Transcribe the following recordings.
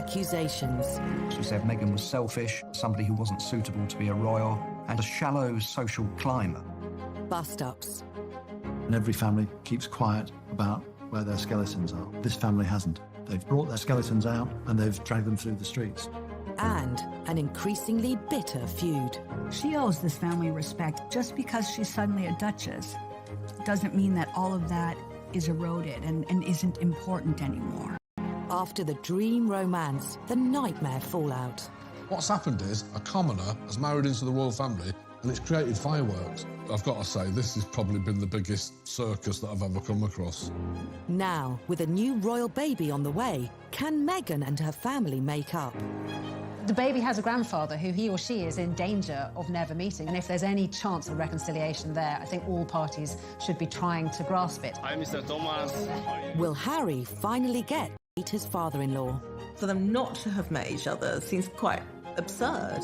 accusations. She said Meghan was selfish, somebody who wasn't suitable to be a royal, and a shallow social climber. Bust-ups. And every family keeps quiet about where their skeletons are. This family hasn't. They've brought their skeletons out and they've dragged them through the streets. And an increasingly bitter feud. She owes this family respect. Just because she's suddenly a duchess doesn't mean that all of that is eroded and isn't important anymore. After the dream romance, the nightmare fallout. What's happened is a commoner has married into the royal family and it's created fireworks. I've got to say, this has probably been the biggest circus that I've ever come across. Now, with a new royal baby on the way, can Meghan and her family make up? The baby has a grandfather who he or she is in danger of never meeting. And if there's any chance of reconciliation there, I think all parties should be trying to grasp it. Hi, Mr. Thomas. Will Harry finally get to meet his father-in-law? For them not to have met each other seems quite absurd.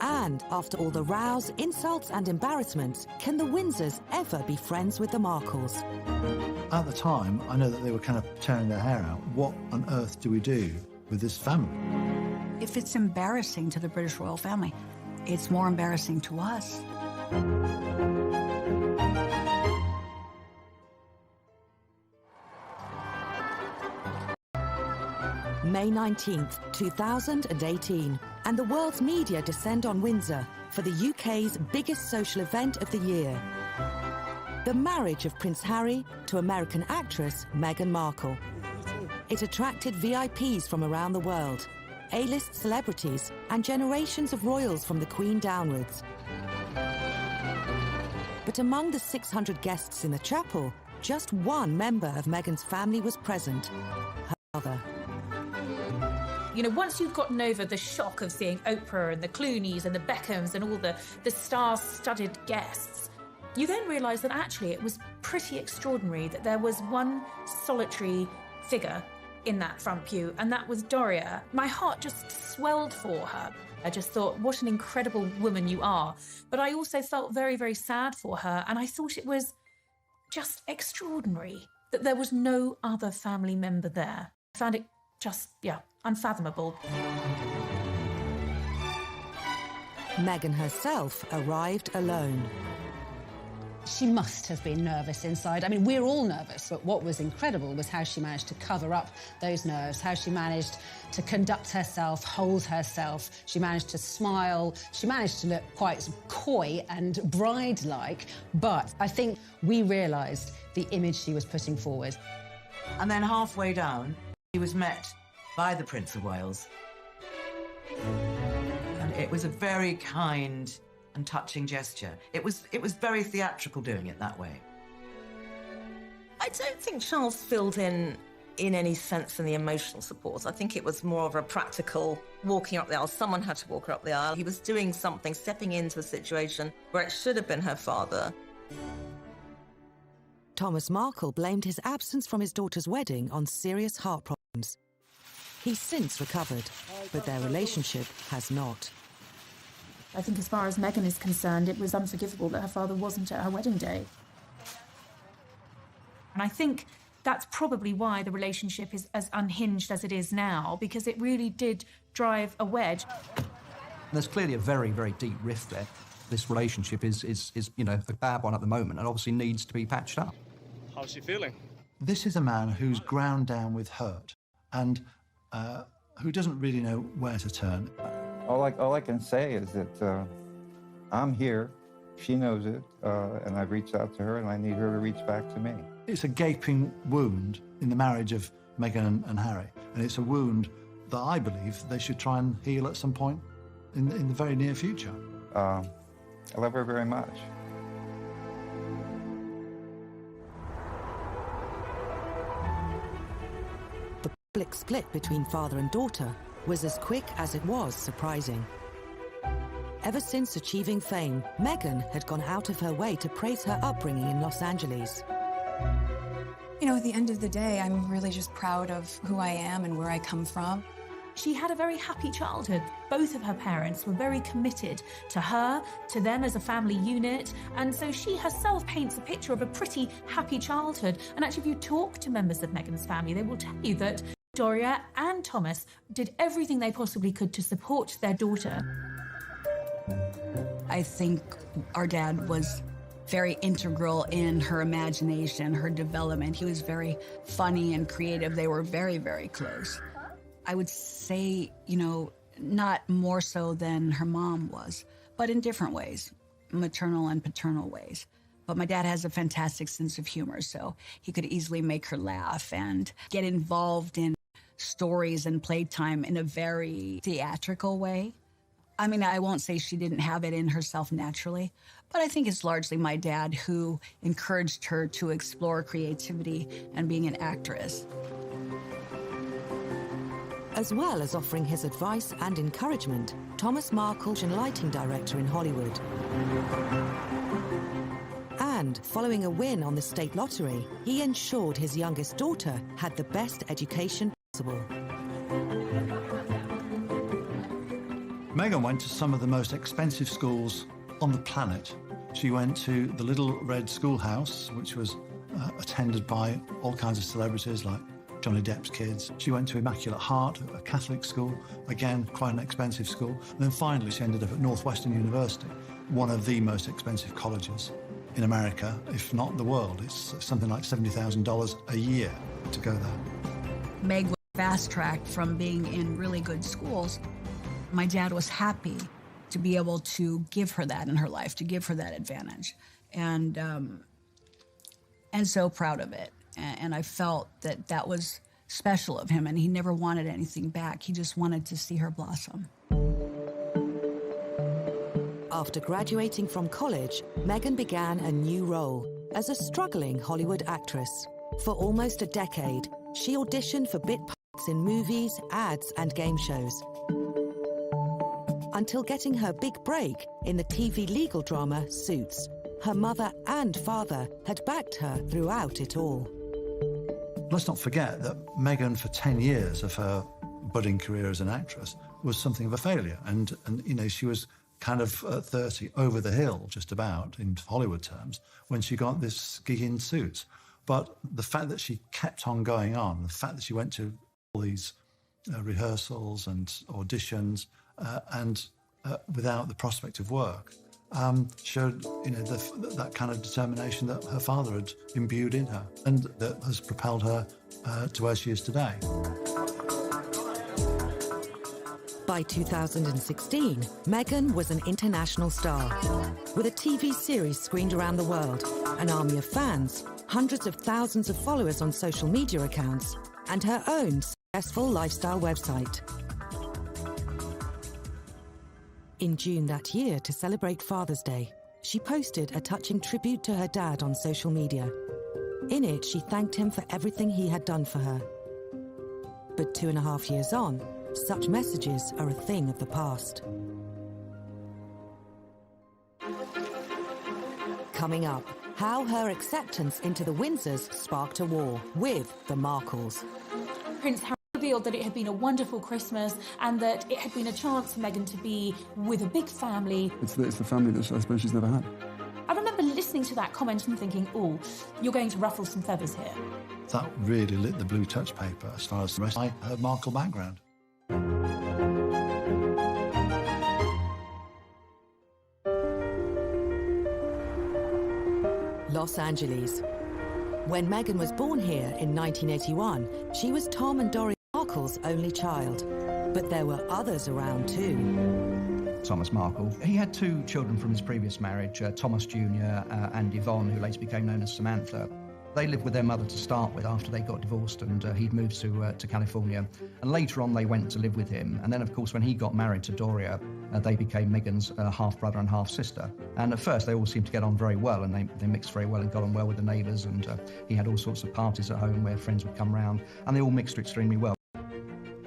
And after all the rows, insults and embarrassments, can the Windsors ever be friends with the Markles? At the time, I know that they were kind of tearing their hair out. What on earth do we do with this family? If it's embarrassing to the British royal family, it's more embarrassing to us. May 19th, 2018, and the world's media descend on Windsor for the UK's biggest social event of the year. The marriage of Prince Harry to American actress Meghan Markle. It attracted VIPs from around the world, A-list celebrities, and generations of royals from the Queen downwards. But among the 600 guests in the chapel, just one member of Meghan's family was present, her mother. You know, once you've gotten over the shock of seeing Oprah and the Clooneys and the Beckhams and all the star-studded guests, you then realise that actually it was pretty extraordinary that there was one solitary figure in that front pew, and that was Doria. My heart just swelled for her. I just thought, what an incredible woman you are. But I also felt very, very sad for her, and I thought it was just extraordinary that there was no other family member there. I found it just, unfathomable. Meghan herself arrived alone. She must have been nervous inside. I mean, we're all nervous, but what was incredible was how she managed to cover up those nerves, how she managed to conduct herself, hold herself. She managed to smile. She managed to look quite coy and bride-like, but I think we realised the image she was putting forward. And then halfway down, he was met by the Prince of Wales. And it was a very kind and touching gesture. It was very theatrical doing it that way. I don't think Charles filled in any sense in the emotional support. I think it was more of a practical walking up the aisle. Someone had to walk her up the aisle. He was doing something, stepping into a situation where it should have been her father. Thomas Markle blamed his absence from his daughter's wedding on serious heart problems. He's since recovered, but their relationship has not. I think as far as Meghan is concerned, it was unforgivable that her father wasn't at her wedding day. And I think that's probably why the relationship is as unhinged as it is now, because it really did drive a wedge. There's clearly a very, very deep rift there. This relationship is a bad one at the moment and obviously needs to be patched up. How's she feeling? This is a man who's ground down with hurt and who doesn't really know where to turn. All I can say is that I'm here, she knows it, and I've reached out to her, and I need her to reach back to me. It's a gaping wound in the marriage of Meghan and Harry, and it's a wound that I believe they should try and heal at some point in the very near future. I love her very much. The public split between father and daughter was as quick as it was surprising. Ever since achieving fame, Meghan had gone out of her way to praise her upbringing in Los Angeles. You know, at the end of the day, I'm really just proud of who I am and where I come from. She had a very happy childhood. Both of her parents were very committed to her, to them as a family unit, and so she herself paints a picture of a pretty happy childhood. And actually, if you talk to members of Meghan's family, they will tell you that Doria and Thomas did everything they possibly could to support their daughter. I think our dad was very integral in her imagination, her development. He was very funny and creative. They were very, very close. I would say, you know, not more so than her mom was, but in different ways, maternal and paternal ways. But my dad has a fantastic sense of humor, so he could easily make her laugh and get involved in stories and playtime in a very theatrical way. I mean, I won't say she didn't have it in herself naturally, but I think it's largely my dad who encouraged her to explore creativity and being an actress. As well as offering his advice and encouragement, Thomas Markle was a lighting director in Hollywood. And following a win on the state lottery, he ensured his youngest daughter had the best education possible. Meghan went to some of the most expensive schools on the planet. She went to the Little Red Schoolhouse, which was attended by all kinds of celebrities like Johnny Depp's kids. She went to Immaculate Heart, a Catholic school, again, quite an expensive school. And then finally, she ended up at Northwestern University, one of the most expensive colleges in America, if not the world. It's something like $70,000 a year to go there. Meg was fast-tracked from being in really good schools. My dad was happy to be able to give her that in her life, to give her that advantage, and so proud of it. And I felt that that was special of him, and he never wanted anything back. He just wanted to see her blossom. After graduating from college, Meghan began a new role as a struggling Hollywood actress. For almost a decade, she auditioned for bit parts in movies, ads, and game shows, until getting her big break in the TV legal drama Suits. Her mother and father had backed her throughout it all. Let's not forget that Meghan, for 10 years of her budding career as an actress, was something of a failure. And you know, she was kind of at 30, over the hill, just about, in Hollywood terms, when she got this gig in Suits. But the fact that she kept on going on, the fact that she went to all these rehearsals and auditions, and without the prospect of work, showed, you know, that kind of determination that her father had imbued in her, and that has propelled her to where she is today. By 2016, Meghan was an international star, with a TV series screened around the world, an army of fans, hundreds of thousands of followers on social media accounts, and her own successful lifestyle website. In June that year, to celebrate Father's Day, she posted a touching tribute to her dad on social media. In it, she thanked him for everything he had done for her. But 2.5 years on, such messages are a thing of the past. Coming up, how her acceptance into the Windsors sparked a war with the Markles. Prince Harry revealed that it had been a wonderful Christmas and that it had been a chance for Meghan to be with a big family. It's the family that I suppose she's never had. I remember listening to that comment and thinking, oh, you're going to ruffle some feathers here. That really lit the blue touch paper as far as the rest of her Markle background. Los Angeles. When Meghan was born here in 1981, she was Tom and Doria Markle's only child. But there were others around too. Thomas Markle. He had 2 children from his previous marriage, Thomas Jr. And Yvonne, who later became known as Samantha. They lived with their mother to start with after they got divorced, and he'd moved to California. And later on, they went to live with him. And then, of course, when he got married to Doria, they became Meghan's half-brother and half-sister. And at first, they all seemed to get on very well, and they mixed very well and got on well with the neighbours. And he had all sorts of parties at home where friends would come round, and they all mixed extremely well.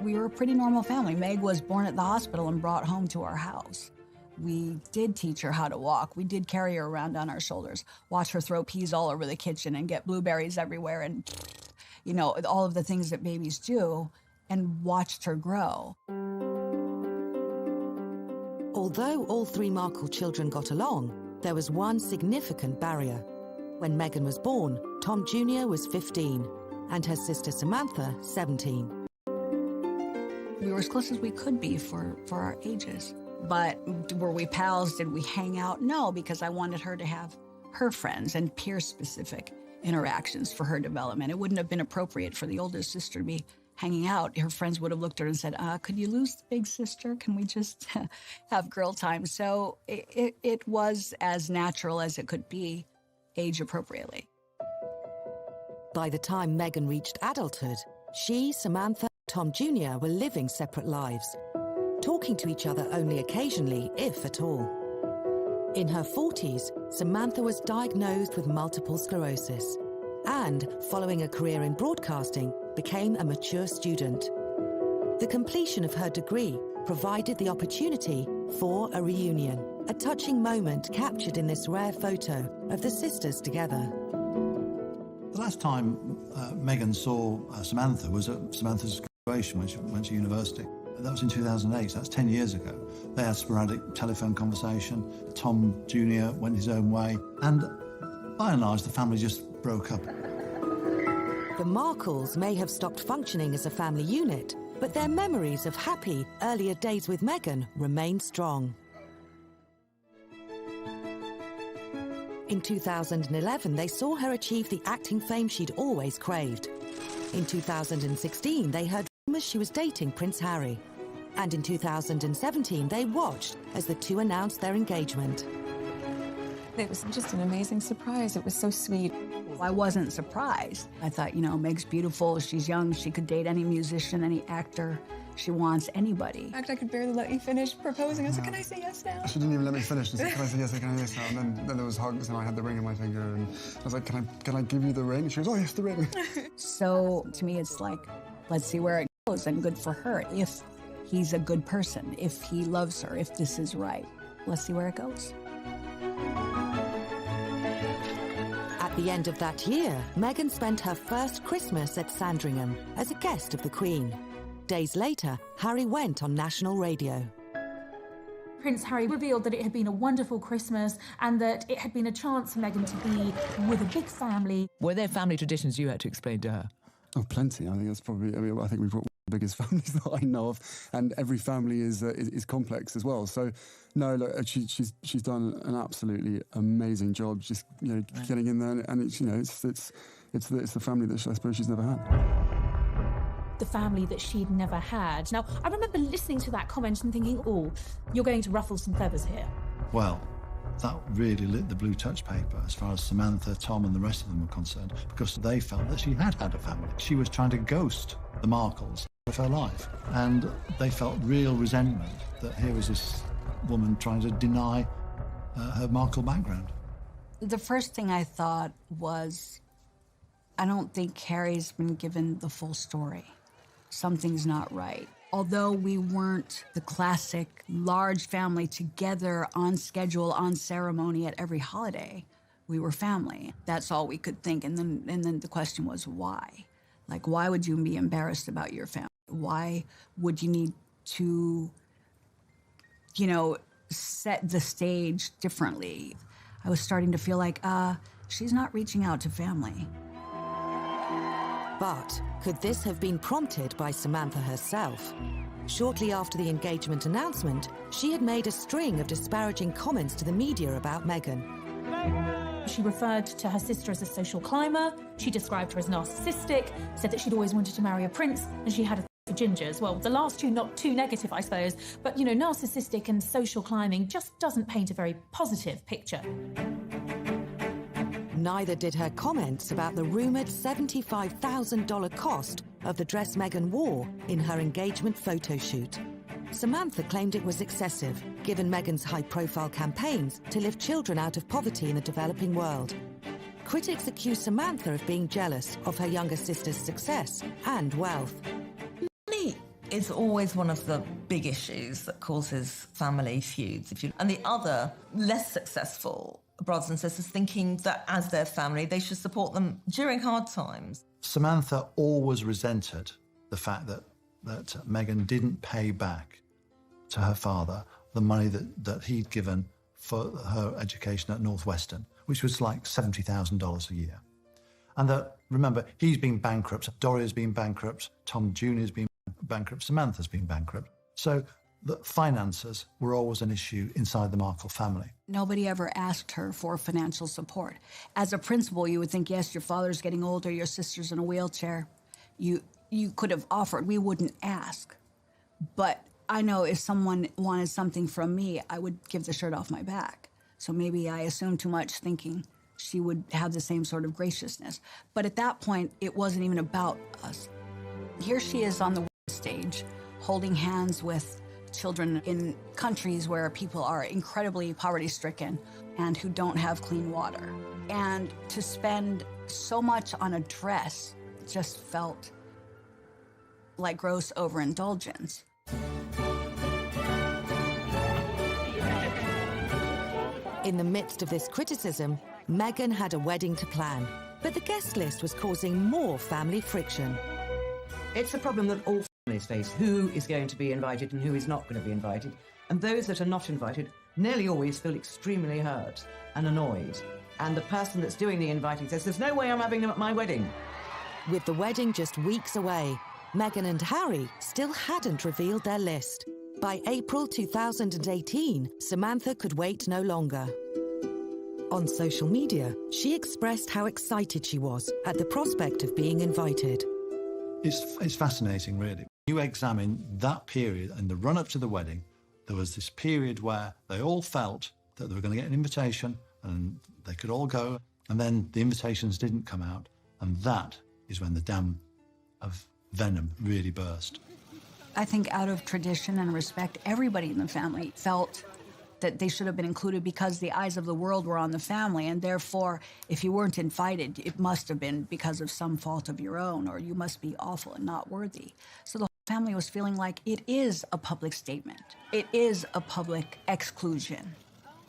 We were a pretty normal family. Meg was born at the hospital and brought home to our house. We did teach her how to walk. We did carry her around on our shoulders, watch her throw peas all over the kitchen and get blueberries everywhere and, you know, all of the things that babies do, and watched her grow. Although all 3 Markle children got along, there was one significant barrier. When Meghan was born, Tom Jr. was 15 and her sister Samantha 17. We were as close as we could be for our ages. But were we pals? Did we hang out? No, because I wanted her to have her friends and peer-specific interactions for her development. It wouldn't have been appropriate for the oldest sister to be hanging out. Her friends would have looked at her and said, could you lose the big sister? Can we just have girl time? So it was as natural as it could be, age appropriately. By the time Meghan reached adulthood, she, Samantha, and Tom Jr. were living separate lives, talking to each other only occasionally, if at all. In her 40s, Samantha was diagnosed with multiple sclerosis and, following a career in broadcasting, became a mature student. The completion of her degree provided the opportunity for a reunion, a touching moment captured in this rare photo of the sisters together. The last time Meghan saw Samantha was at Samantha's graduation when she went to university. That was in 2008, so that's 10 years ago. They had sporadic telephone conversation. Tom Jr. went his own way, and by and large, the family just broke up. The Markles may have stopped functioning as a family unit, but their memories of happy, earlier days with Meghan remain strong. In 2011, they saw her achieve the acting fame she'd always craved. In 2016, they heard rumours she was dating Prince Harry. And in 2017, they watched as the two announced their engagement. It was just an amazing surprise. It was so sweet. I wasn't surprised. I thought, Meg's beautiful, she's young, she could date any musician, any actor. She wants anybody. In fact, I could barely let you finish proposing. I said, can I say yes now? She didn't even let me finish. She said, can I say yes, can I say yes now? And then there was hugs, and I had the ring on my finger, and I was like, can I give you the ring? She goes, oh, yes, the ring. So, to me, it's like, let's see where it goes, and good for her. If he's a good person, if he loves her, if this is right, let's see where it goes. At the end of that year, Meghan spent her first Christmas at Sandringham as a guest of the Queen. Days later, Harry went on national radio. Prince Harry revealed that it had been a wonderful Christmas and that it had been a chance for Meghan to be with a big family. Were there family traditions you had to explain to her? Oh, plenty. I think that's probably. I think we've got the biggest families that I know of, and every family is complex as well. So, no, look, she's done an absolutely amazing job. Just getting in there, and it's the family that I suppose she's never had. The family that she'd never had. Now, I remember listening to that comment and thinking, oh, you're going to ruffle some feathers here. Well, that really lit the blue touch paper as far as Samantha, Tom and the rest of them were concerned, because they felt that she had a family. She was trying to ghost the Markles of her life, and they felt real resentment that here was this woman trying to deny her Markle background. The first thing I thought was, I don't think Harry's been given the full story. Something's not right. Although we weren't the classic large family together on schedule, on ceremony at every holiday, we were family. That's all we could think. And then the question was why? Like, why would you be embarrassed about your family? Why would you need to, set the stage differently? I was starting to feel like, she's not reaching out to family. But could this have been prompted by Samantha herself? Shortly after the engagement announcement, she had made a string of disparaging comments to the media about Meghan. She referred to her sister as a social climber, she described her as narcissistic, said that she'd always wanted to marry a prince, and she had a for gingers. Well, the last two not too negative, I suppose, but, narcissistic and social climbing just doesn't paint a very positive picture. Neither did her comments about the rumoured $75,000 cost of the dress Meghan wore in her engagement photo shoot. Samantha claimed it was excessive, given Meghan's high-profile campaigns to lift children out of poverty in the developing world. Critics accused Samantha of being jealous of her younger sister's success and wealth. Money is always one of the big issues that causes family feuds. And the other, less successful brothers and sisters thinking that as their family, they should support them during hard times. Samantha always resented the fact that Meghan didn't pay back to her father the money that he'd given for her education at Northwestern, which was like $70,000 a year. And that, remember, he's been bankrupt, Doria's been bankrupt, Tom Jr.'s been bankrupt, Samantha's been bankrupt. So the finances were always an issue inside the Markle family. Nobody ever asked her for financial support. As a principal, you would think, yes, your father's getting older, your sister's in a wheelchair. You could have offered. We wouldn't ask. But I know if someone wanted something from me, I would give the shirt off my back. So maybe I assumed too much, thinking she would have the same sort of graciousness. But at that point, it wasn't even about us. Here she is on the stage, holding hands with children in countries where people are incredibly poverty-stricken and who don't have clean water. And to spend so much on a dress just felt like gross overindulgence. In the midst of this criticism, Meghan had a wedding to plan, but the guest list was causing more family friction. It's a problem that all families face. Who is going to be invited and who is not going to be invited? And those that are not invited nearly always feel extremely hurt and annoyed. And the person that's doing the inviting says, there's no way I'm having them at my wedding. With the wedding just weeks away, Meghan and Harry still hadn't revealed their list. By April 2018, Samantha could wait no longer. On social media, she expressed how excited she was at the prospect of being invited. It's fascinating, really. You examine that period and the run-up to the wedding, there was this period where they all felt that they were going to get an invitation and they could all go, and then the invitations didn't come out, and that is when the dam of venom really burst. I think out of tradition and respect, everybody in the family felt that they should have been included because the eyes of the world were on the family, and therefore, if you weren't invited, it must have been because of some fault of your own, or you must be awful and not worthy. So the whole family was feeling like it is a public statement. It is a public exclusion.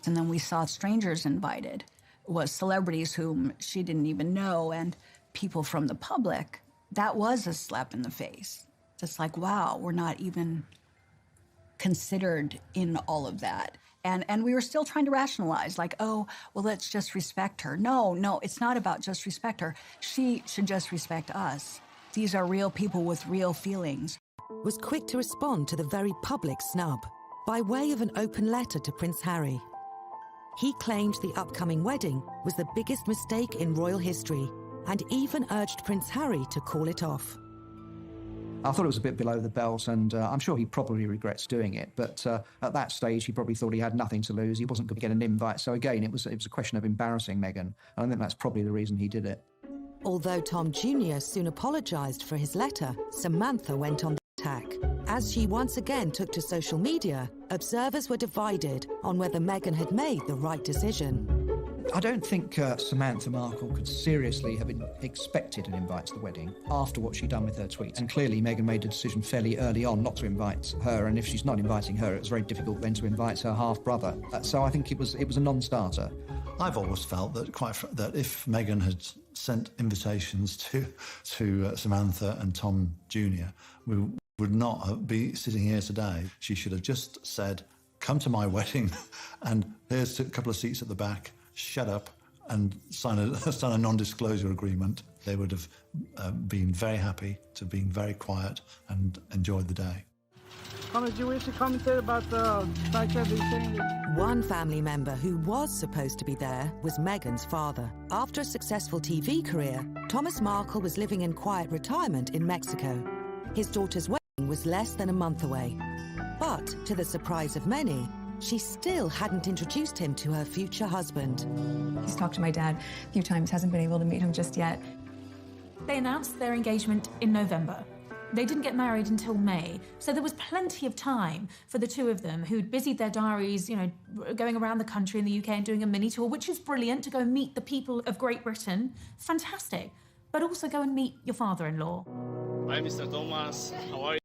And then we saw strangers invited, was celebrities whom she didn't even know, and people from the public. That was a slap in the face. It's like, wow, we're not even considered in all of that. And we were still trying to rationalize, like, oh, well, let's just respect her. No, it's not about just respect her. She should just respect us. These are real people with real feelings. Was quick to respond to the very public snub by way of an open letter to Prince Harry. He claimed the upcoming wedding was the biggest mistake in royal history and even urged Prince Harry to call it off. I thought it was a bit below the belt, and I'm sure he probably regrets doing it. But at that stage, he probably thought he had nothing to lose. He wasn't going to get an invite. So again, it was a question of embarrassing Meghan. And I think that's probably the reason he did it. Although Tom Jr. soon apologised for his letter, Samantha went on the attack. As she once again took to social media, observers were divided on whether Meghan had made the right decision. I don't think Samantha Markle could seriously have expected an invite to the wedding after what she'd done with her tweets. And clearly Meghan made a decision fairly early on not to invite her, and if she's not inviting her, it was very difficult then to invite her half-brother. So I think it was a non-starter. I've always felt that that if Meghan had sent invitations to Samantha and Tom Jr., we would not be sitting here today. She should have just said, come to my wedding and here's a couple of seats at the back, shut up and sign a non-disclosure agreement. They would have been very happy to being very quiet and enjoyed the day. Did you wish to commentate about the fact that they're saying that... One family member who was supposed to be there was Meghan's father. After a successful TV career, Thomas Markle was living in quiet retirement in Mexico. His daughter's wedding was less than a month away. But, to the surprise of many, she still hadn't introduced him to her future husband. He's talked to my dad a few times, hasn't been able to meet him just yet. They announced their engagement in November. They didn't get married until May, so there was plenty of time for the two of them who'd busied their diaries, going around the country in the UK and doing a mini tour, which is brilliant, to go and meet the people of Great Britain. Fantastic. But also go and meet your father-in-law. Hi, Mr. Thomas. How are you?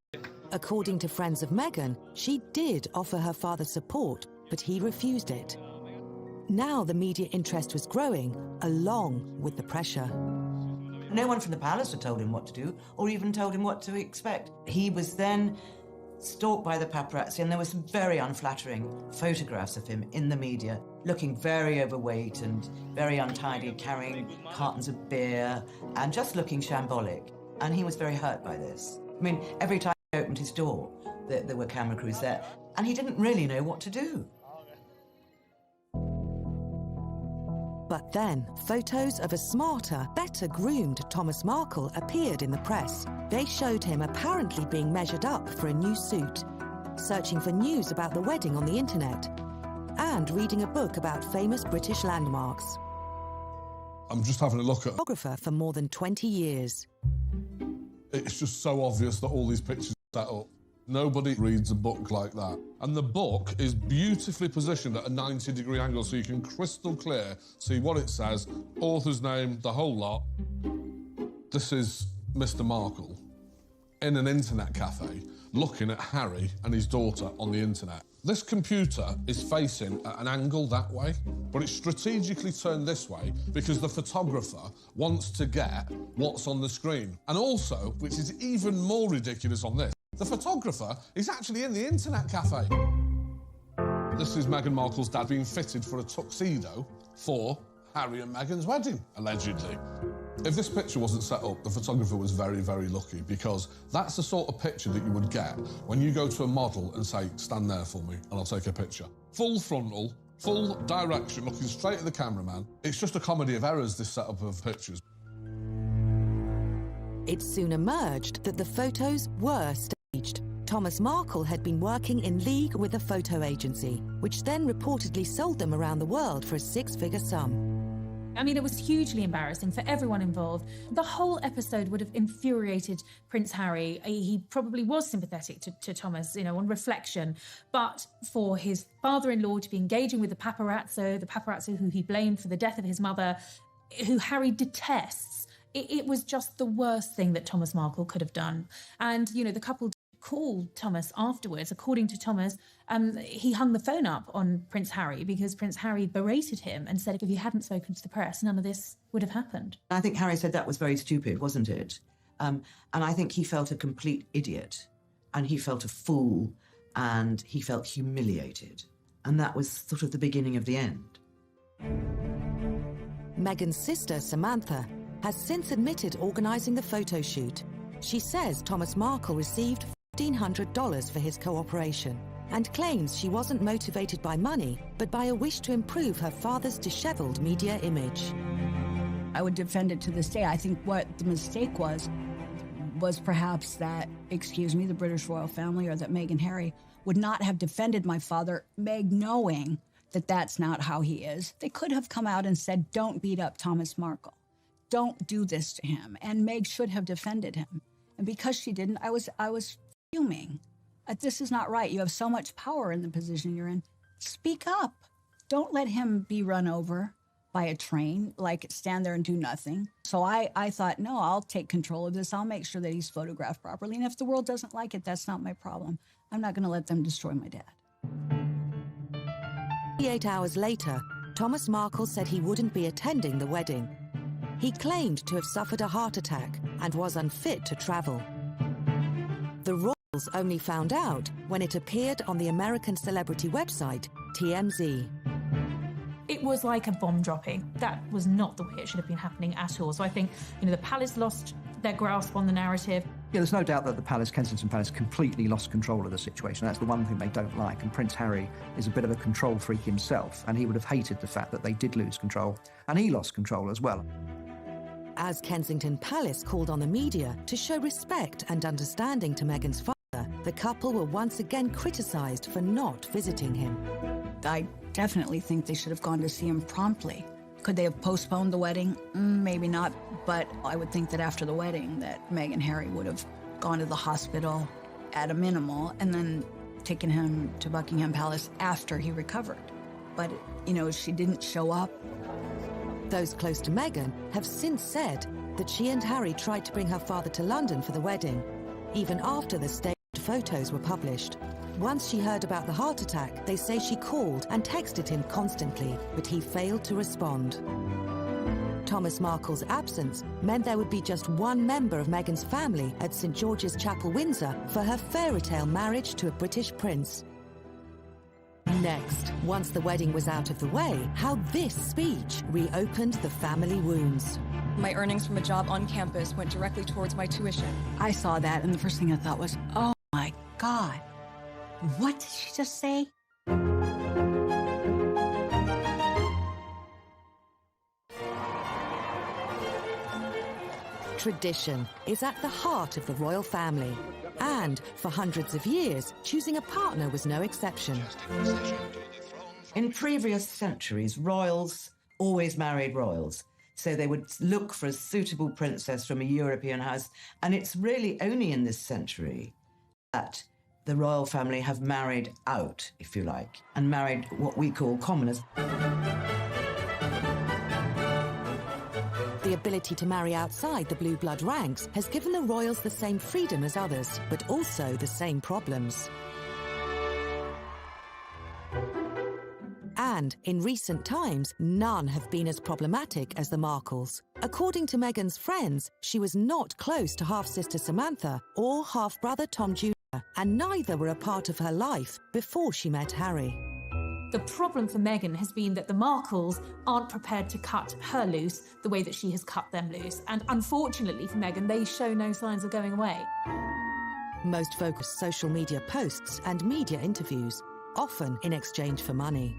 According to friends of Meghan, she did offer her father support, but he refused it. Now the media interest was growing, along with the pressure. No one from the palace had told him what to do, or even told him what to expect. He was then stalked by the paparazzi, and there were some very unflattering photographs of him in the media, looking very overweight and very untidy, carrying cartons of beer, and just looking shambolic. And he was very hurt by this. I mean, every time opened his door. There were camera crews there, and he didn't really know what to do. But then, photos of a smarter, better-groomed Thomas Markle appeared in the press. They showed him apparently being measured up for a new suit, searching for news about the wedding on the internet, and reading a book about famous British landmarks. I'm just having a look at... Photographer for more than 20 years. It's just so obvious that all these pictures are set up. Nobody reads a book like that. And the book is beautifully positioned at a 90-degree angle so you can crystal clear see what it says, author's name, the whole lot. This is Mr. Markle in an internet cafe looking at Harry and his daughter on the internet. This computer is facing at an angle that way, but it's strategically turned this way because the photographer wants to get what's on the screen. And also, which is even more ridiculous on this, the photographer is actually in the internet cafe. This is Meghan Markle's dad being fitted for a tuxedo for Harry and Meghan's wedding, allegedly. If this picture wasn't set up, the photographer was very, very lucky, because that's the sort of picture that you would get when you go to a model and say, stand there for me and I'll take a picture. Full frontal, full direction, looking straight at the cameraman. It's just a comedy of errors, this setup of pictures. It soon emerged that the photos were staged. Thomas Markle had been working in league with a photo agency, which then reportedly sold them around the world for a six-figure sum. I mean, it was hugely embarrassing for everyone involved. The whole episode would have infuriated Prince Harry. He probably was sympathetic to Thomas, you know, on reflection. But for his father-in-law to be engaging with the paparazzo who he blamed for the death of his mother, who Harry detests, it was just the worst thing that Thomas Markle could have done. And, you know, the couple called Thomas afterwards. According to Thomas, he hung the phone up on Prince Harry because Prince Harry berated him and said if he hadn't spoken to the press, none of this would have happened. I think Harry said that was very stupid, wasn't it? And I think he felt a complete idiot, and he felt a fool, and he felt humiliated. And that was sort of the beginning of the end. Meghan's sister, Samantha, has since admitted organising the photo shoot. She says Thomas Markle received $1,500 for his cooperation and claims she wasn't motivated by money, but by a wish to improve her father's dishevelled media image. I would defend it to this day. I think what the mistake was perhaps that, the British royal family, or that Meghan and Harry would not have defended my father, Meg, knowing that that's not how he is. They could have come out and said, don't beat up Thomas Markle. Don't do this to him. And Meg should have defended him. And because she didn't, I was fuming. This is not right. You have so much power in the position you're in. Speak up. Don't let him be run over by a train, like stand there and do nothing. So I thought, no, I'll take control of this. I'll make sure that he's photographed properly. And if the world doesn't like it, that's not my problem. I'm not going to let them destroy my dad. 48 hours later, Thomas Markle said he wouldn't be attending the wedding. He claimed to have suffered a heart attack and was unfit to travel. The royals only found out when it appeared on the American celebrity website, TMZ. It was like a bomb dropping. That was not the way it should have been happening at all. So I think, you know, the palace lost their grasp on the narrative. Yeah, there's no doubt that the palace, Kensington Palace, completely lost control of the situation. That's the one thing they don't like. And Prince Harry is a bit of a control freak himself, and he would have hated the fact that they did lose control, and he lost control as well. As Kensington Palace called on the media to show respect and understanding to Meghan's father, the couple were once again criticised for not visiting him. I definitely think they should have gone to see him promptly. Could they have postponed the wedding? Maybe not, but I would think that after the wedding that Meghan and Harry would have gone to the hospital at a minimal and then taken him to Buckingham Palace after he recovered. But, you know, she didn't show up. Those close to Meghan have since said that she and Harry tried to bring her father to London for the wedding, even after the staged photos were published. Once she heard about the heart attack, they say she called and texted him constantly, but he failed to respond. Thomas Markle's absence meant there would be just one member of Meghan's family at St George's Chapel, Windsor, for her fairy tale marriage to a British prince. Next, once the wedding was out of the way, how this speech reopened the family wounds. My earnings from a job on campus went directly towards my tuition. I saw that, and the first thing I thought was, oh My God, what did she just say? Tradition is at the heart of the royal family. And for hundreds of years, choosing a partner was no exception. In previous centuries, royals always married royals. So they would look for a suitable princess from a European house. And it's really only in this century that the royal family have married out, if you like, and married what we call commoners. The ability to marry outside the blue blood ranks has given the royals the same freedom as others, but also the same problems. And in recent times, none have been as problematic as the Markles. According to Meghan's friends, she was not close to half-sister Samantha or half-brother Tom Jr., and neither were a part of her life before she met Harry. The problem for Meghan has been that the Markles aren't prepared to cut her loose the way that she has cut them loose. And unfortunately for Meghan, they show no signs of going away. Most focus social media posts and media interviews, often in exchange for money.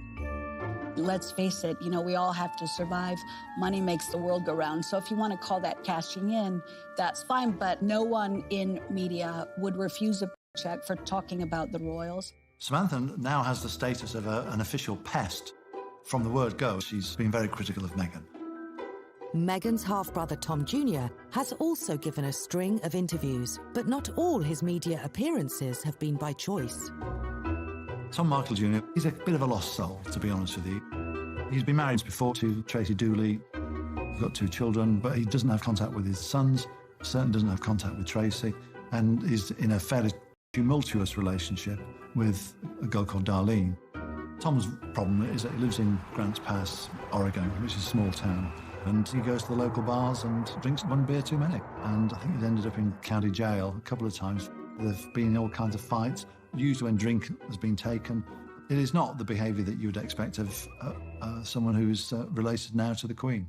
Let's face it, you know, we all have to survive. Money makes the world go round. So if you want to call that cashing in, that's fine. But no one in media would refuse a check for talking about the royals. Samantha now has the status of an official pest. From the word go, she's been very critical of Meghan. Meghan's half-brother Tom Jr. has also given a string of interviews, but not all his media appearances have been by choice. Tom Markle Jr., he's a bit of a lost soul, to be honest with you. He's been married before to Tracy Dooley. He's got 2 children, but he doesn't have contact with his sons, certainly doesn't have contact with Tracy, and is in a fairly tumultuous relationship with a girl called Darlene. Tom's problem is that he lives in Grants Pass, Oregon, which is a small town, and he goes to the local bars and drinks 1 beer too many. And I think he's ended up in county jail a couple of times. There have been all kinds of fights, usually when drink has been taken. It is not the behaviour that you would expect of someone who's related now to the Queen.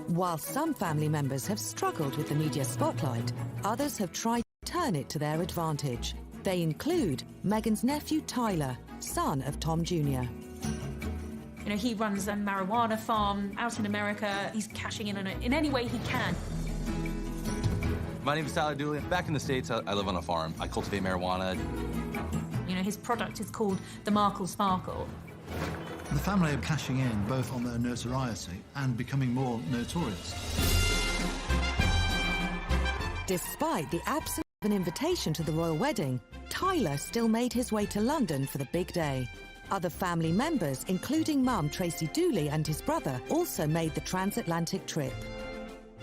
While some family members have struggled with the media spotlight, others have tried to turn it to their advantage. They include Meghan's nephew Tyler, son of Tom Jr. You know, he runs a marijuana farm out in America. He's cashing in on it in any way he can. My name is Tyler Dooley. Back in the States, I live on a farm. I cultivate marijuana. You know, his product is called the Markle Sparkle. The family are cashing in both on their notoriety and becoming more notorious. Despite the absence of an invitation to the royal wedding, Tyler still made his way to London for the big day. Other family members, including mum Tracy Dooley and his brother, also made the transatlantic trip.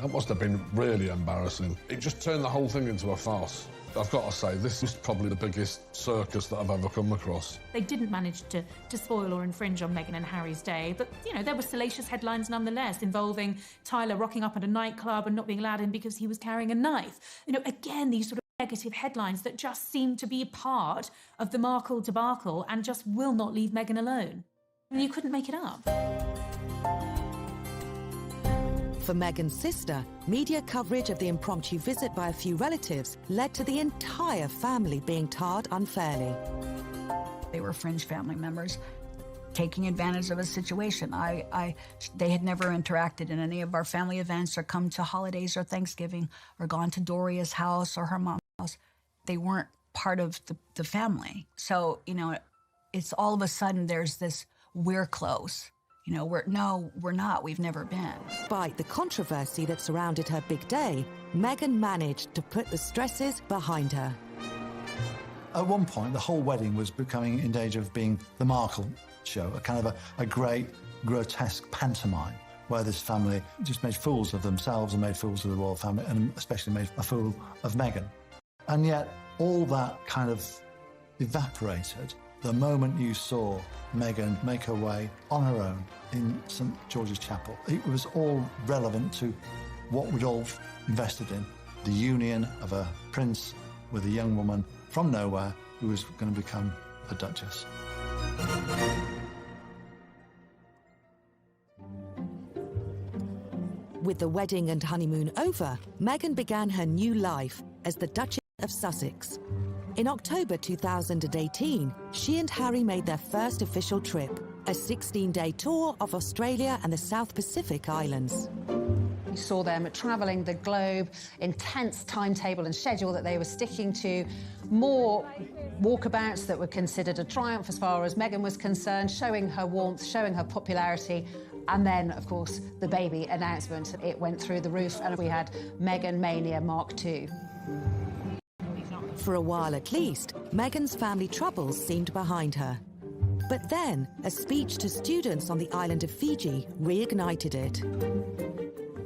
That must have been really embarrassing. It just turned the whole thing into a farce. I've got to say, this is probably the biggest circus that I've ever come across. They didn't manage to spoil or infringe on Meghan and Harry's day, but, you know, there were salacious headlines nonetheless involving Tyler rocking up at a nightclub and not being allowed in because he was carrying a knife. You know, again, these sort of negative headlines that just seem to be a part of the Markle debacle and just will not leave Meghan alone. And you couldn't make it up. For Meghan's sister, media coverage of the impromptu visit by a few relatives led to the entire family being tarred unfairly. They were fringe family members taking advantage of a situation. They had never interacted in any of our family events or come to holidays or Thanksgiving or gone to Doria's house or her mom's house. They weren't part of the family. So, you know, it's all of a sudden there's this, we're close. You know, we're not. We've never been. Despite the controversy that surrounded her big day, Meghan managed to put the stresses behind her. At one point, the whole wedding was becoming in danger of being the Markle show, a kind of a great, grotesque pantomime, where this family just made fools of themselves and made fools of the royal family, and especially made a fool of Meghan. And yet, all that kind of evaporated the moment you saw Meghan make her way on her own in St. George's Chapel. It was all relevant to what we'd all invested in, the union of a prince with a young woman from nowhere who was going to become a duchess. With the wedding and honeymoon over, Meghan began her new life as the Duchess of Sussex. In October 2018, she and Harry made their first official trip, a 16-day tour of Australia and the South Pacific Islands. We saw them travelling the globe, intense timetable and schedule that they were sticking to, more walkabouts that were considered a triumph as far as Meghan was concerned, showing her warmth, showing her popularity, and then, of course, the baby announcement. It went through the roof, and we had Meghan Mania Mark II. For a while at least, Meghan's family troubles seemed behind her. But then, a speech to students on the island of Fiji reignited it.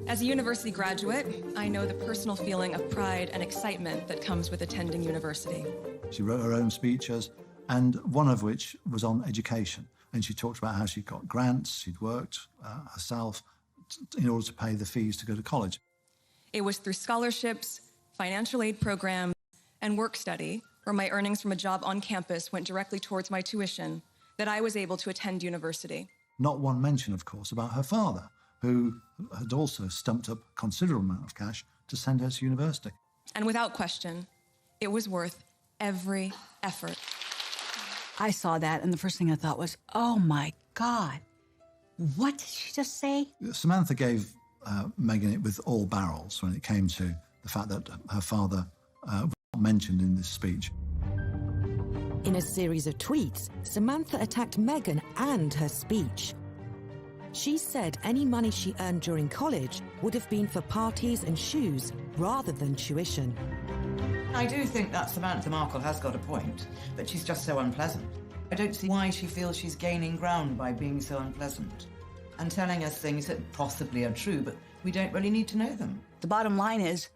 As a university graduate, I know the personal feeling of pride and excitement that comes with attending university. She wrote her own speeches, and one of which was on education. And she talked about how she got grants, she'd worked herself in order to pay the fees to go to college. It was through scholarships, financial aid programs, and work study, where my earnings from a job on campus went directly towards my tuition, that I was able to attend university. Not one mention, of course, about her father, who had also stumped up a considerable amount of cash to send her to university. And without question, it was worth every effort. I saw that, and the first thing I thought was, oh my God, what did she just say? Samantha gave Meghan it with all barrels when it came to the fact that her father was not mentioned in this speech. In a series of tweets, Samantha attacked Meghan and her speech. She said any money she earned during college would have been for parties and shoes rather than tuition. I do think that Samantha Markle has got a point, but she's just so unpleasant. I don't see why she feels she's gaining ground by being so unpleasant and telling us things that possibly are true, but we don't really need to know them. The bottom line is,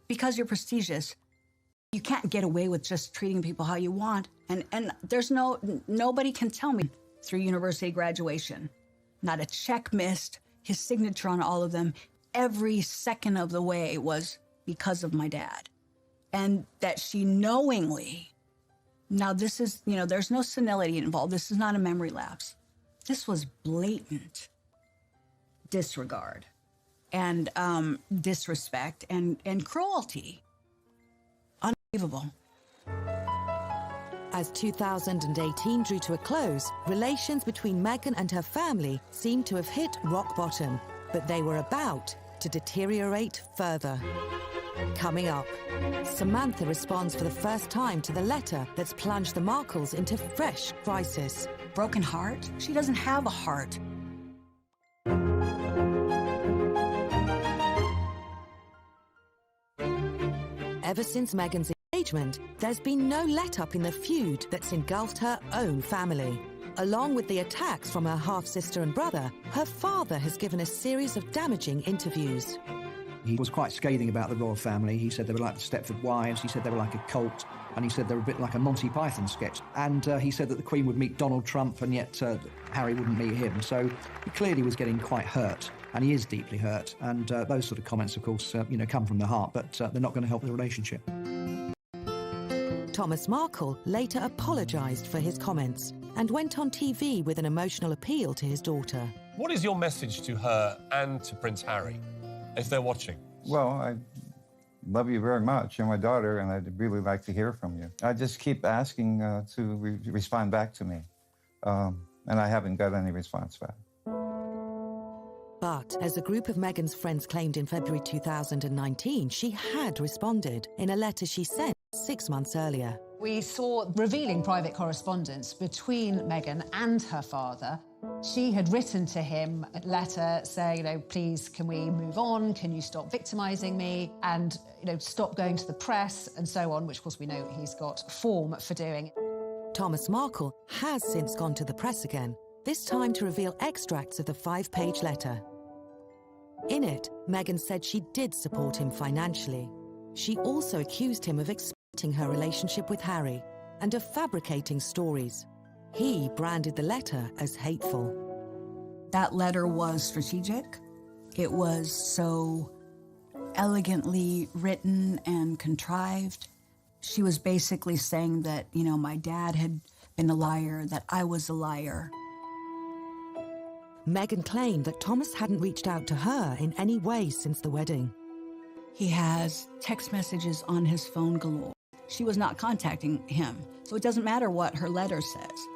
because you're prestigious, you can't get away with just treating people how you want. And there's nobody can tell me through university graduation. Not a check missed, his signature on all of them. Every second of the way was because of my dad. And that she knowingly, now this is, there's no senility involved. This is not a memory lapse. This was blatant disregard and disrespect and cruelty. Unbelievable. As 2018 drew to a close, relations between Meghan and her family seemed to have hit rock bottom, but they were about to deteriorate further. Coming up, Samantha responds for the first time to the letter that's plunged the Markles into fresh crisis. Broken heart? She doesn't have a heart. Ever since Meghan's engagement, there's been no let-up in the feud that's engulfed her own family. Along with the attacks from her half-sister and brother, her father has given a series of damaging interviews. He was quite scathing about the royal family. He said they were like the Stepford Wives. He said they were like a cult. And he said they were a bit like a Monty Python sketch. And he said that the Queen would meet Donald Trump and yet Harry wouldn't meet him. So he clearly was getting quite hurt. And he is deeply hurt. And those sort of comments, of course, come from the heart. But they're not going to help the relationship. Thomas Markle later apologised for his comments and went on TV with an emotional appeal to his daughter. What is your message to her and to Prince Harry, if they're watching? Well, I love you very much. You're my daughter, and I'd really like to hear from you. I just keep asking to respond back to me, and I haven't got any response back. But, as a group of Meghan's friends claimed in February 2019, she had responded in a letter she sent 6 months earlier. We saw revealing private correspondence between Meghan and her father. She had written to him a letter saying, please, can we move on? Can you stop victimising me? And, stop going to the press and so on, which, of course, we know he's got form for doing. Thomas Markle has since gone to the press again, this time to reveal extracts of the 5-page letter. In it, Meghan said she did support him financially. She also accused him of exploiting her relationship with Harry and of fabricating stories. He branded the letter as hateful. That letter was strategic. It was so elegantly written and contrived. She was basically saying that, my dad had been a liar, that I was a liar. Meghan claimed that Thomas hadn't reached out to her in any way since the wedding. He has text messages on his phone galore. she was not contacting him. So it doesn't matter what her letter says.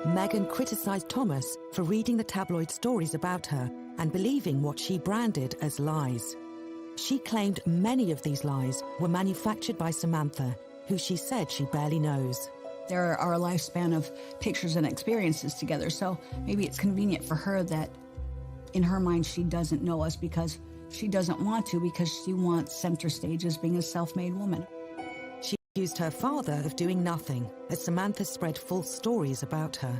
Meghan criticised Thomas for reading the tabloid stories about her and believing what she branded as lies. She claimed many of these lies were manufactured by Samantha, who she said she barely knows. There are a lifespan of pictures and experiences together, so maybe it's convenient for her that in her mind she doesn't know us because she doesn't want to, because she wants center stage as being a self-made woman. She accused her father of doing nothing as Samantha spread false stories about her.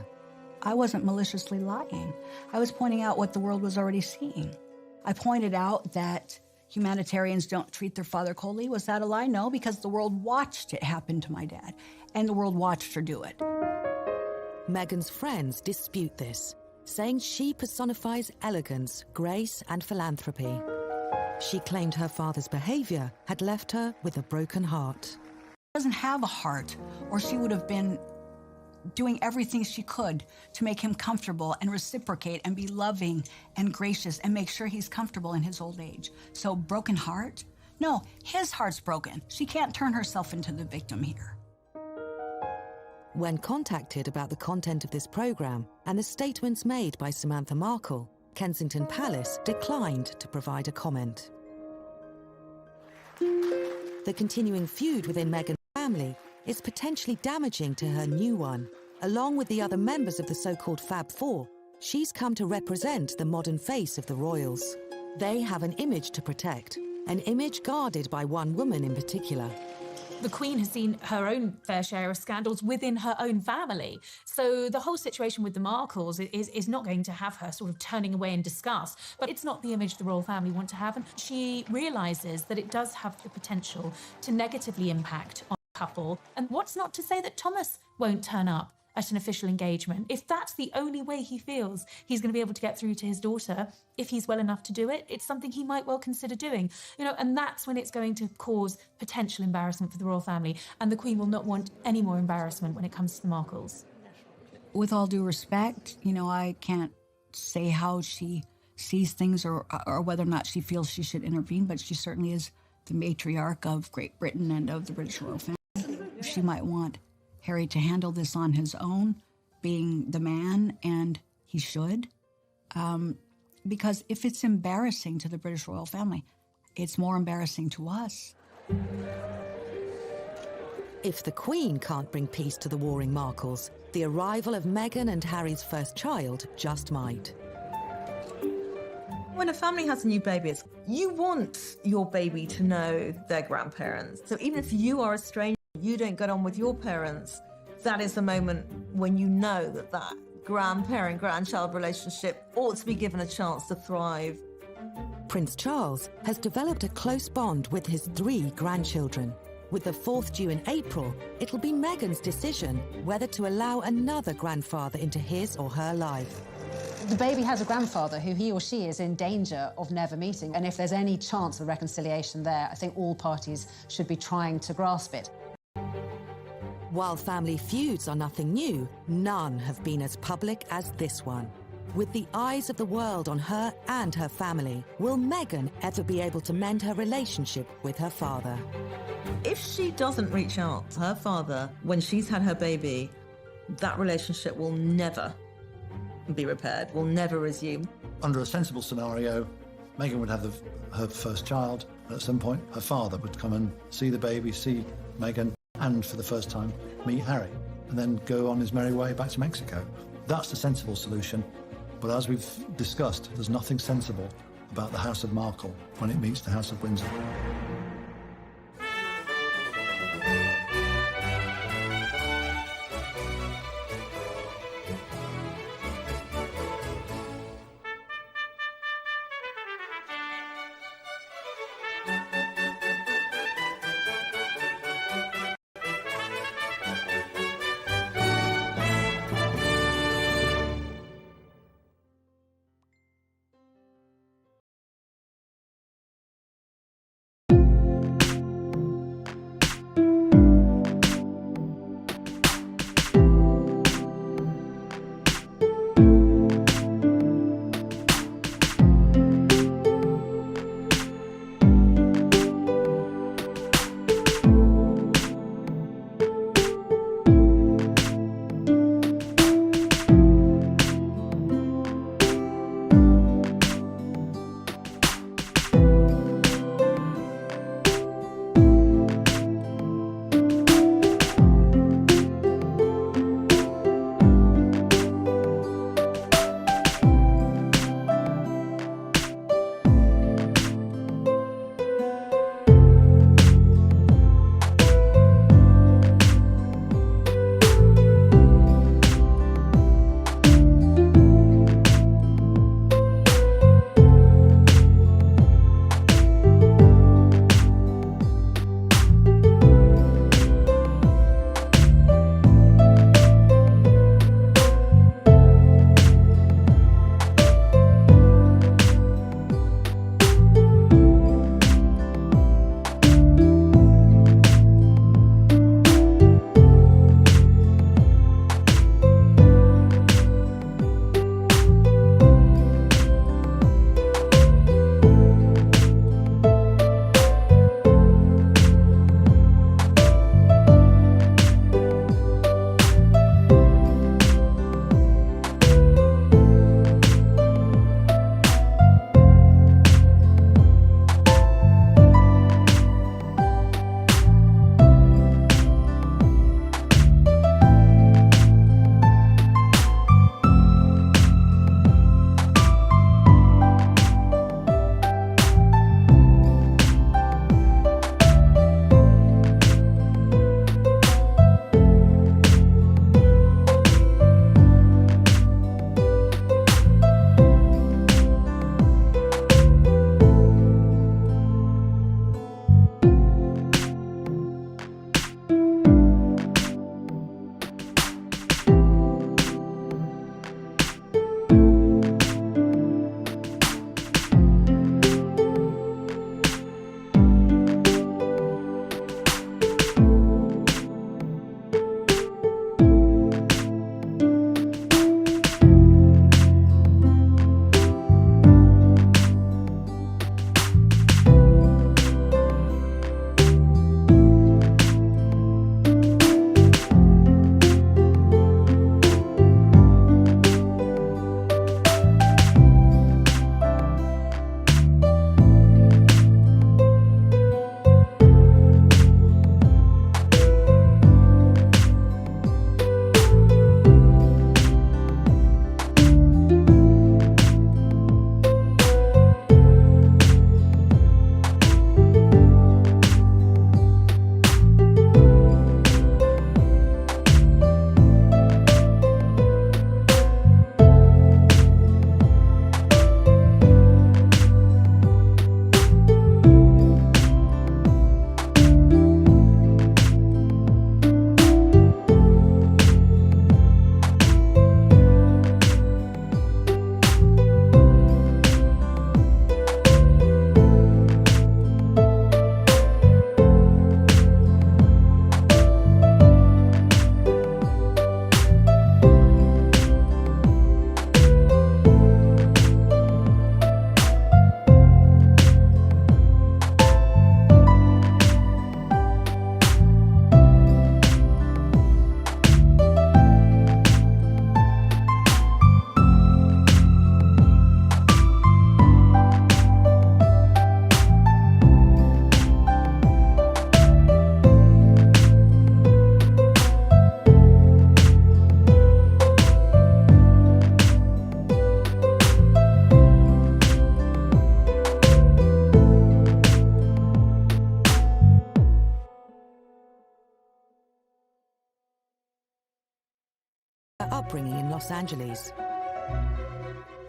I wasn't maliciously lying. I was pointing out what the world was already seeing. I pointed out that humanitarians don't treat their father coldly. Was that a lie? No, because the world watched it happen to my dad, and the world watched her do it. Meghan's friends dispute this, saying she personifies elegance, grace, and philanthropy. She claimed her father's behavior had left her with a broken heart. She doesn't have a heart, or she would have been doing everything she could to make him comfortable and reciprocate and be loving and gracious and make sure he's comfortable in his old age. So broken heart? No, his heart's broken. She can't turn herself into the victim here. When contacted about the content of this program and the statements made by Samantha Markle, Kensington Palace declined to provide a comment. The continuing feud within Meghan's family is potentially damaging to her new one. Along with the other members of the so-called Fab Four, she's come to represent the modern face of the royals. They have an image to protect, an image guarded by one woman in particular. The Queen has seen her own fair share of scandals within her own family. So the whole situation with the Markles is not going to have her sort of turning away in disgust. But it's not the image the royal family want to have. And she realises that it does have the potential to negatively impact on the couple. And what's not to say that Thomas won't turn up at an official engagement? If that's the only way he feels he's going to be able to get through to his daughter, if he's well enough to do it, it's something he might well consider doing. And that's when it's going to cause potential embarrassment for the royal family. And the Queen will not want any more embarrassment when it comes to the Markles. With all due respect, I can't say how she sees things or whether or not she feels she should intervene, but she certainly is the matriarch of Great Britain and of the British royal family. She might want Harry to handle this on his own, being the man, and he should. Because if it's embarrassing to the British royal family, it's more embarrassing to us. If the Queen can't bring peace to the warring Markles, the arrival of Meghan and Harry's first child just might. When a family has a new baby, you want your baby to know their grandparents. So even if you are estranged, you don't get on with your parents, that is the moment when you know that grandparent-grandchild relationship ought to be given a chance to thrive. Prince Charles has developed a close bond with his 3 grandchildren. With the 4th due in April, it'll be Meghan's decision whether to allow another grandfather into his or her life. The baby has a grandfather who he or she is in danger of never meeting. And if there's any chance of reconciliation there, I think all parties should be trying to grasp it. While family feuds are nothing new, none have been as public as this one. With the eyes of the world on her and her family, will Meghan ever be able to mend her relationship with her father? If she doesn't reach out to her father when she's had her baby, that relationship will never be repaired, will never resume. Under a sensible scenario, Meghan would have her first child. At some point, her father would come and see the baby, see Meghan, and for the first time, meet Harry, and then go on his merry way back to Mexico. That's the sensible solution. But as we've discussed, there's nothing sensible about the House of Markle when it meets the House of Windsor. upbringing in Los Angeles.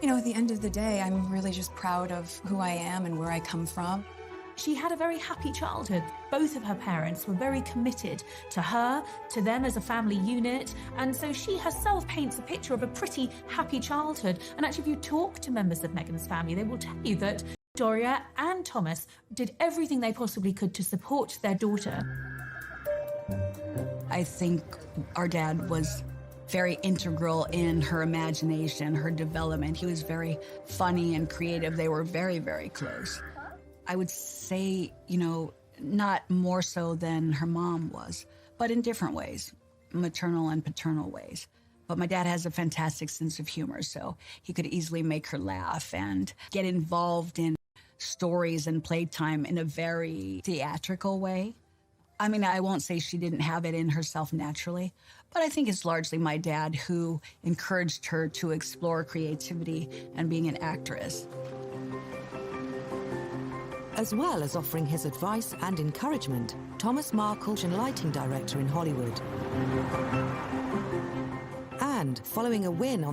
You know, at the end of the day, I'm really just proud of who I am and where I come from. She had a very happy childhood. Both of her parents were very committed to her, to them as a family unit, and so she herself paints a picture of a pretty happy childhood. And actually, if you talk to members of Meghan's family, they will tell you that Doria and Thomas did everything they possibly could to support their daughter. I think our dad was very integral in her imagination, her development. He was very funny and creative. They were very, very close. I would say, you know, not more so than her mom was, but in different ways, maternal and paternal ways. But my dad has a fantastic sense of humor, so he could easily make her laugh and get involved in stories and playtime in a very theatrical way. I mean, I won't say she didn't have it in herself naturally, but I think it's largely my dad who encouraged her to explore creativity and being an actress. As well as offering his advice and encouragement, Thomas Markle, a lighting director in Hollywood. And following a win on